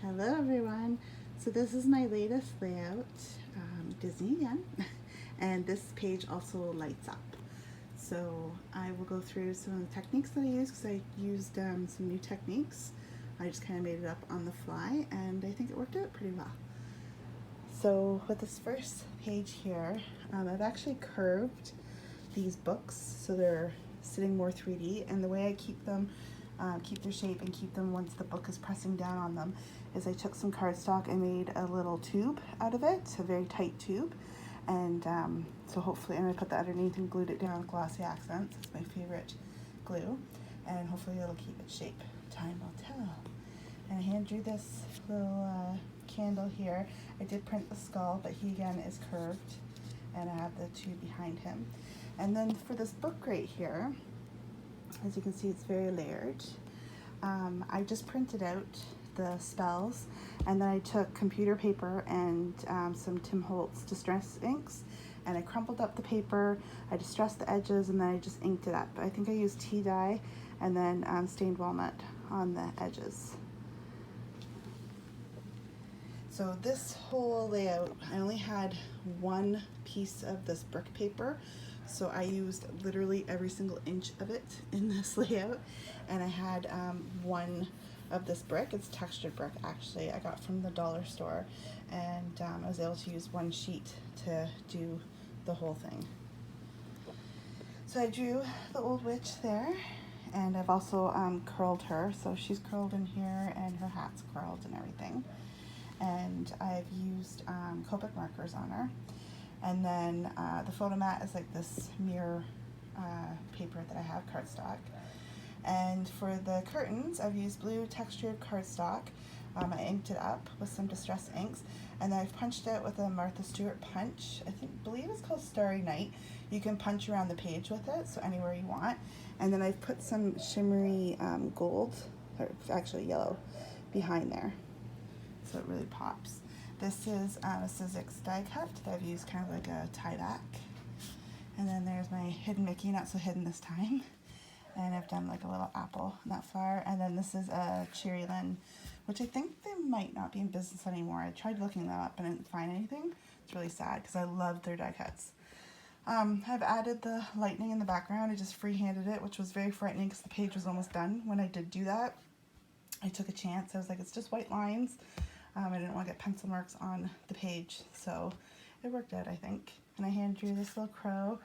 Hello everyone. So this is my latest layout, Disney again, and this page also lights up. So I will go through some of the techniques that I used because I used some new techniques. I just kind of made it up on the fly and I think it worked out pretty well. So with this first page here, I've actually curved these books so they're sitting more 3D, and the way I keep them keep their shape and keep them once the book is pressing down on them is I took some cardstock and made a little tube out of it, a very tight tube, and so hopefully, and I put that underneath and glued it down with glossy accents. It's my favorite glue, and hopefully it'll keep its shape. Time will tell. And I hand drew this little candle here. I did print the skull, but he again is curved, and I have the tube behind him. And then for this book right here, as you can see, it's very layered. I just printed out the spells, and then I took computer paper and some Tim Holtz distress inks, and I crumpled up the paper, I distressed the edges, and then I just inked it up. I think I used tea dye and then stained walnut on the edges. So this whole layout, I only had one piece of this brick paper, so I used literally every single inch of it in this layout, and I had one of this brick. It's textured brick, actually. I got from the dollar store, and I was able to use one sheet to do the whole thing. So I drew the old witch there, and I've also curled her, so she's curled in here and her hat's curled and everything. And I've used Copic markers on her. And then the photo mat is like this mirror paper that I have, cardstock. And for the curtains, I've used blue textured cardstock. I inked it up with some distress inks, and then I've punched it with a Martha Stewart punch. I believe it's called Starry Night. You can punch around the page with it, so anywhere you want. And then I've put some shimmery gold, or actually yellow, behind there, so it really pops. This is a Sizzix die cut that I've used kind of like a tie back. And then there's my hidden Mickey, not so hidden this time. And I've done like a little apple, not far. And then this is a Cherry Lynn, which I think they might not be in business anymore. I tried looking them up and I didn't find anything. It's really sad because I love their die cuts. I've added the lightning in the background. I just freehanded it, which was very frightening because the page was almost done. When I did do that, I took a chance. I was like, it's just white lines. I didn't want to get pencil marks on the page, so it worked out, I think. And I hand drew this little crow.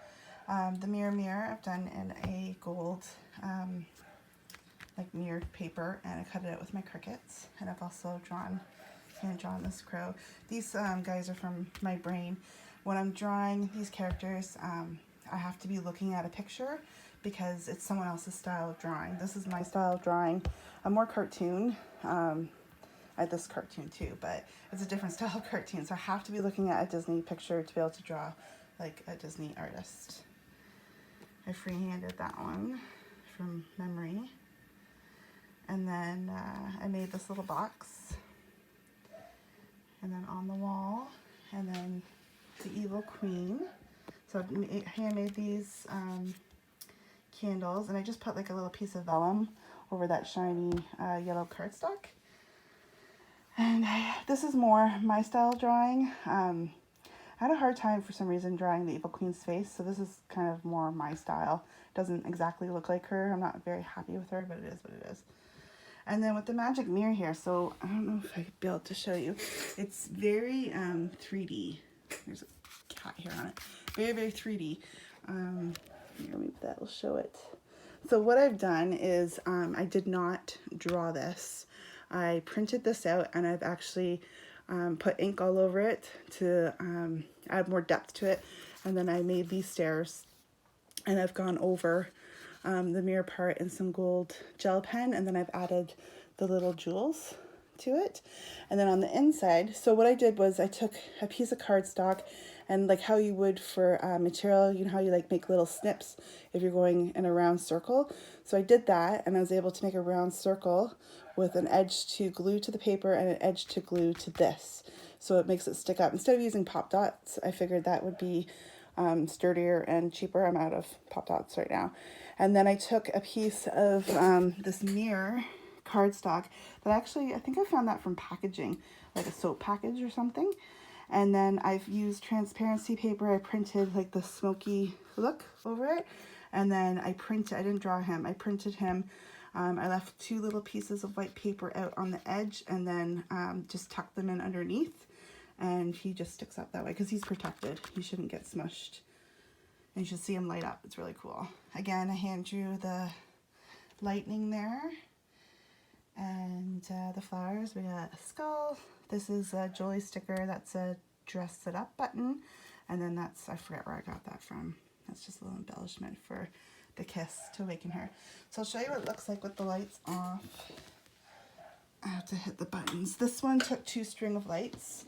The mirror I've done in a gold like mirrored paper, and I cut it out with my Cricuts. And I've also hand drawn this crow. These guys are from my brain. When I'm drawing these characters, I have to be looking at a picture because it's someone else's style of drawing. This is my style of drawing. I'm more cartoon. I had this cartoon too, but it's a different style of cartoon, so I have to be looking at a Disney picture to be able to draw like a Disney artist. I freehanded that one from memory, and then I made this little box, and then on the wall, and then the evil queen. So I handmade these candles, and I just put like a little piece of vellum over that shiny yellow cardstock. And this is more my style of drawing. I had a hard time for some reason drawing the evil queen's face, so this is kind of more my style. It doesn't exactly look like her. I'm not very happy with her, but it is what it is. And then with the magic mirror here, so I don't know if I could be able to show you. It's very 3D. There's a cat here on it. Very, very 3D. Here, maybe that will show it. So what I've done is I did not draw this. I printed this out, and I've actually put ink all over it to add more depth to it. And then I made these stairs, and I've gone over the mirror part in some gold gel pen, and then I've added the little jewels to it. And then on the inside, so what I did was I took a piece of cardstock, and like how you would for material, you know how you like make little snips if you're going in a round circle. So I did that, and I was able to make a round circle with an edge to glue to the paper and an edge to glue to this. So it makes it stick up. Instead of using pop dots, I figured that would be sturdier and cheaper. I'm out of pop dots right now. And then I took a piece of this mirror cardstock, but actually I think I found that from packaging, like a soap package or something. And then I've used transparency paper. I printed like the smoky look over it. And then I didn't draw him, I printed him. I left 2 little pieces of white paper out on the edge and then just tucked them in underneath. And he just sticks up that way because he's protected. He shouldn't get smushed. And you should see him light up. It's really cool. Again, I hand drew the lightning there. And the flowers, we got a skull. This is a Jolie sticker. That's a dress it up button. And then that's, I forget where I got that from. That's just a little embellishment for the kiss to awaken her. So I'll show you what it looks like with the lights off. I have to hit the buttons. This one took 2 string of lights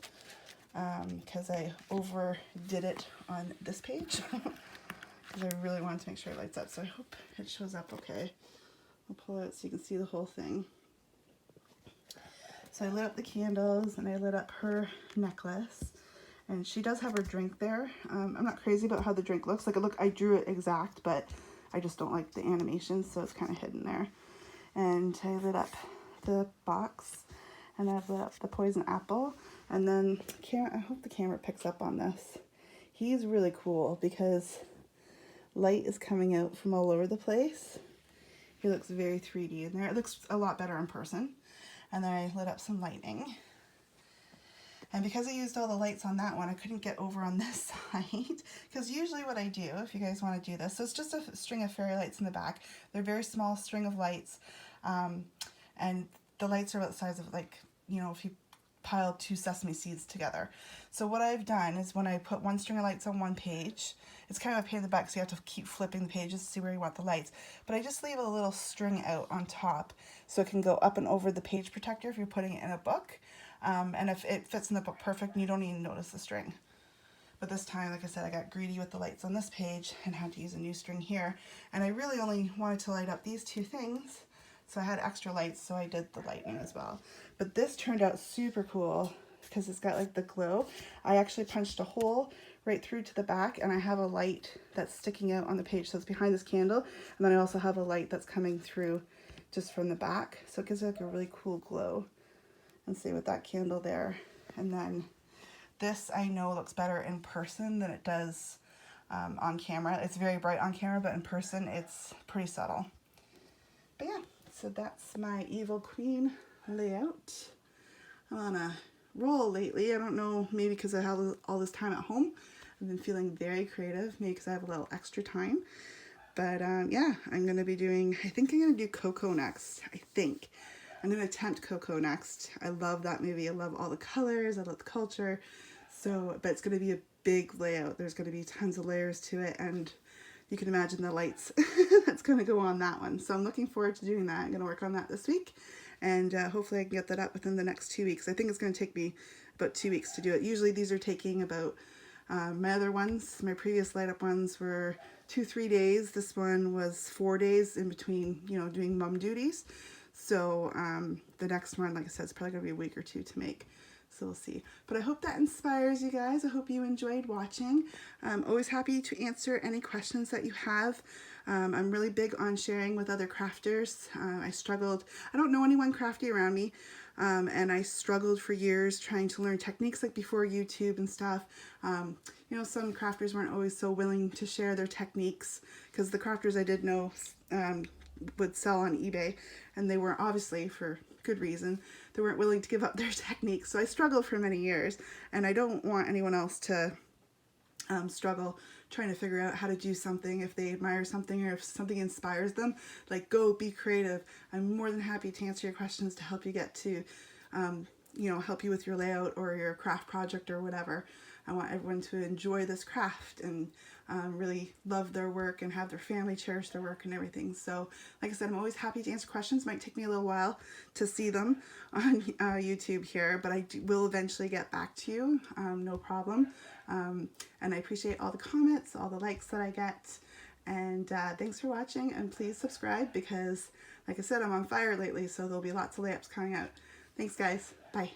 because I overdid it on this page. Because I really wanted to make sure it lights up. So I hope it shows up okay. I'll pull it so you can see the whole thing. So I lit up the candles and I lit up her necklace. And she does have her drink there. I'm not crazy about how the drink looks. Like, I drew it exact, but I just don't like the animation, so it's kind of hidden there. And I lit up the box, and I've lit up the poison apple. And then, I hope the camera picks up on this. He's really cool because light is coming out from all over the place. He looks very 3D in there. It looks a lot better in person. And then I lit up some lightning. And because I used all the lights on that one, I couldn't get over on this side. Because usually what I do, if you guys want to do this, so it's just a string of fairy lights in the back. They're a very small string of lights. And the lights are about the size of, like, you know, if you pile 2 sesame seeds together. So what I've done is when I put 1 string of lights on one page, it's kind of a pain in the back, so you have to keep flipping the pages to see where you want the lights. But I just leave a little string out on top so it can go up and over the page protector if you're putting it in a book. And if it fits in the book perfect, you don't even notice the string. But this time, like I said, I got greedy with the lights on this page and had to use a new string here. And I really only wanted to light up these 2 things, so I had extra lights, so I did the lightning as well. But this turned out super cool because it's got like the glow. I actually punched a hole right through to the back, and I have a light that's sticking out on the page, so it's behind this candle. And then I also have a light that's coming through just from the back, so it gives it like a really cool glow. And same with that candle there. And then this I know looks better in person than it does on camera. It's very bright on camera, but in person it's pretty subtle. But yeah, so that's my Evil Queen layout. I'm on a roll lately. I don't know, maybe because I have all this time at home. I've been feeling very creative, maybe because I have a little extra time. But yeah, I'm going to be doing, I think I'm going to do Coco next, I think. I'm going to attempt Coco next. I love that movie. I love all the colors. I love the culture. So, but it's going to be a big layout. There's going to be tons of layers to it, and you can imagine the lights that's going to go on that one. So I'm looking forward to doing that. I'm going to work on that this week, and hopefully I can get that up within the next 2 weeks. I think it's going to take me about 2 weeks to do it. Usually these are taking about, my other ones, my previous light up ones were 2-3 days. This one was 4 days in between, you know, doing mom duties. So the next one, like I said, it's probably going to be a week or 2 to make. So we'll see. But I hope that inspires you guys. I hope you enjoyed watching. I'm always happy to answer any questions that you have. I'm really big on sharing with other crafters. I don't know anyone crafty around me. And I struggled for years trying to learn techniques like before YouTube and stuff. You know, some crafters weren't always so willing to share their techniques because the crafters I did know would sell on eBay, and they were obviously, for good reason, they weren't willing to give up their techniques. So I struggled for many years, and I don't want anyone else to struggle trying to figure out how to do something if they admire something or if something inspires them. Like, go be creative. I'm more than happy to answer your questions to help you get to, you know, help you with your layout or your craft project or whatever. I want everyone to enjoy this craft and really love their work and have their family cherish their work and everything. So, like I said, I'm always happy to answer questions. Might take me a little while to see them on YouTube here, but I will eventually get back to you, no problem. And I appreciate all the comments, all the likes that I get. And thanks for watching, and please subscribe because, like I said, I'm on fire lately, so there'll be lots of layups coming out. Thanks, guys. Bye.